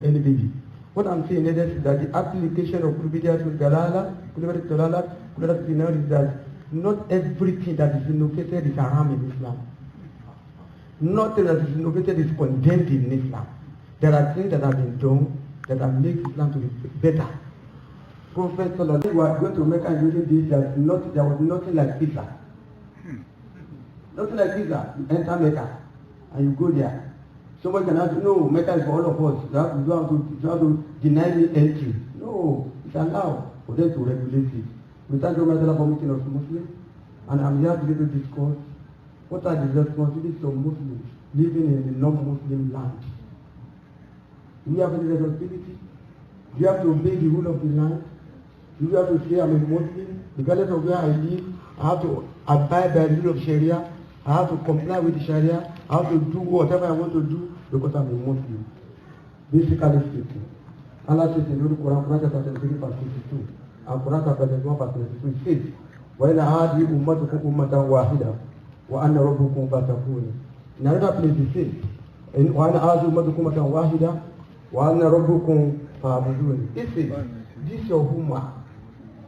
any baby. What I'm saying is that the application of Kulibidatul Dalala, Kulibidatul Dalala, Kulibidatul Dinar is that not everything that is innovated is haram in Islam. Nothing that is innovated is condemned in Islam. There are things that have been done that have made Islam to be better. Prophet Sallallahu Alaihi Wasallam, you are going to make a using this, there was nothing like pizza. Nothing like pizza. You enter Mecca and you go there. Somebody can ask, no, Mecca is for all of us. You have to deny me entry. No, it's allowed for them to regulate it. We thank God for meeting us Muslims, and I'm here today to discuss what are the responsibilities of Muslims living in a non-Muslim land. Do we have any responsibility? Do you have to obey the rule of the land? Do you have to say I'm a Muslim? Regardless of where I live, I have to abide by the rule of Sharia. I have to comply with the Sharia. I have to do whatever I want to do because I'm a Muslim. Basically speaking, Allah says in the Quran, Quran chapter 23, verse 52, and Quran chapter 21, verse 22, it says, وَإِنَّ هَذِهِ أُمَّتُكُمْ أُمَّةً وَاحِدَةً وَأَنَّ رَبُّكُمْ فَاتَّقُونِ. In another place it says, وَإِنَّ هَذِهِ أُمَّتُكُمْ أُمَّةً وَاحِدَةً وَأَنَّ رَبُّكُمْ فَاعْبُدُونِ. It says, this your ummah,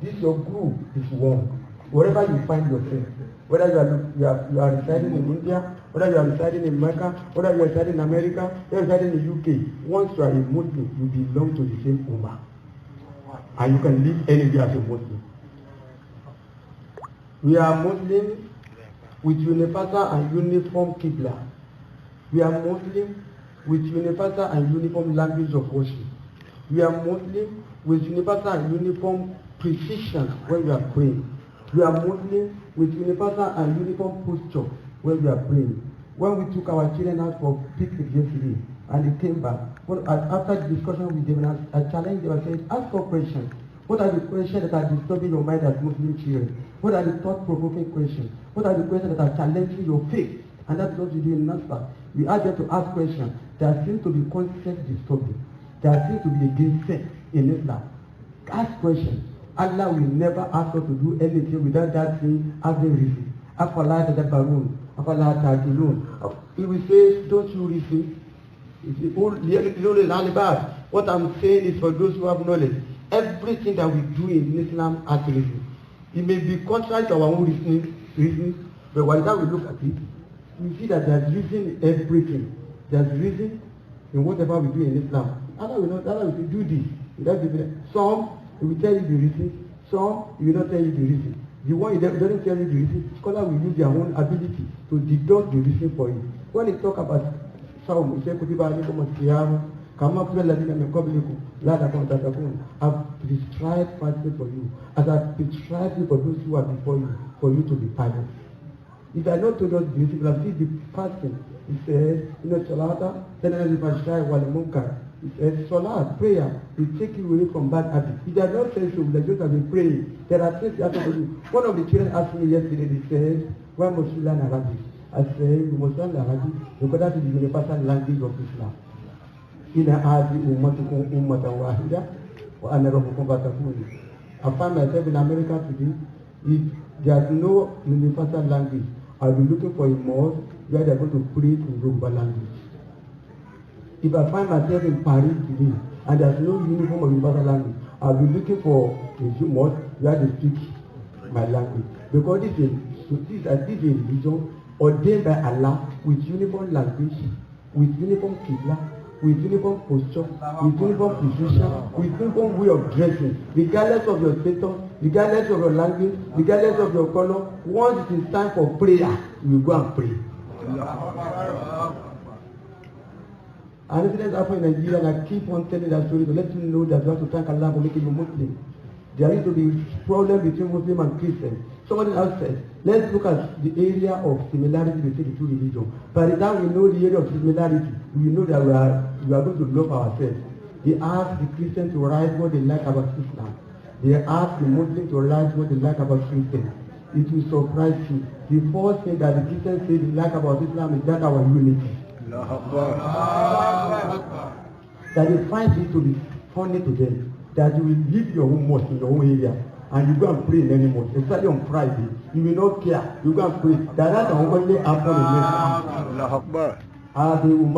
this your group is one. Wherever you find yourself, whether you are residing in India, whether you are residing in Mecca, whether you are residing in America, whether you are residing in the UK, once you are a Muslim, you belong to the same ummah. And you can live anywhere as a Muslim. We are Muslims with universal and uniform Qibla. We are Muslims with universal and uniform language of worship. We are Muslims with universal and uniform precision when we are praying. We are Muslims with universal and uniform posture when we are praying. When we took our children out for picnic yesterday and they came back, after the discussion with them, I challenged them and said, ask for questions. What are the questions that are disturbing your mind as Muslim children? What are the thought-provoking questions? What are the questions that are challenging your faith? And that's what we do in NASFA. We ask them to ask questions that seem to be conscience disturbing, that seem to be against faith in Islam. Ask questions. Allah will never ask us to do anything without that thing having reason. Afala tadabbarun, afala ta'qilun. He will say, don't you reason? What I'm saying is for those who have knowledge. Everything that we do in Islam has reason. It may be contrary to our own reasoning, but by the time we look at it, we see that there's reason in everything. There's reason in whatever we do in Islam. Allah will say, do this. Some, he will tell you the reason. Some, he will not tell you the reason. The one who doesn't tell you the reason, scholars will use their own ability to deduct the reason for you. When he talk about Psalm, he said, Kama Ladina Mekobliku, Lada Kontatakun, I've prescribed fasting for you, as I've prescribed it for those who are before you, for you to be pardoned. If I not told us this, you will see the fasting. He says, Salata, then I will prescribe wal munkar. He says, Salat, prayer, will take you away from bad habits. He does not say so, like just have been praying. There are things you have to do. One of the children asked me yesterday, he said, why must you learn Arabic? I said, you must learn Arabic because that is the universal language of Islam. Ina adi ummatukum ummatan wahida wa ana rabbukum fattaqun. I find myself in America today. There's no universal language. I'll be looking for a mosque where they're going to pray in Yoruba language. If I find myself in Paris today and there's no uniform of universal language, I'll be looking for a mosque where they speak my language. Because this is a religion ordained by Allah with uniform language, with uniform Qibla, with uniform posture, with uniform precision, with uniform way of dressing, regardless of your status, regardless of your language, regardless of your color. Once it is time for prayer, you will go and pray. And incidents happen in Nigeria, and I keep on telling that story to let you know that you have to thank Allah for making you Muslim. There used to be problem between Muslim and Christian. Somebody else said, let's look at the area of similarity between the two religions. By the time we know the area of similarity, we know that we are going to love ourselves. They ask the Christian to write what they like about Islam. They ask the Muslim to write what they like about Christians. It will surprise you. The first thing that the Christians say they like about Islam is that our unity. That they find it to be funny to them. That you will leave your own mosque in your own area and you go and pray in any mosque, especially on Friday. You will not care. You go and pray. That only happen in Islam.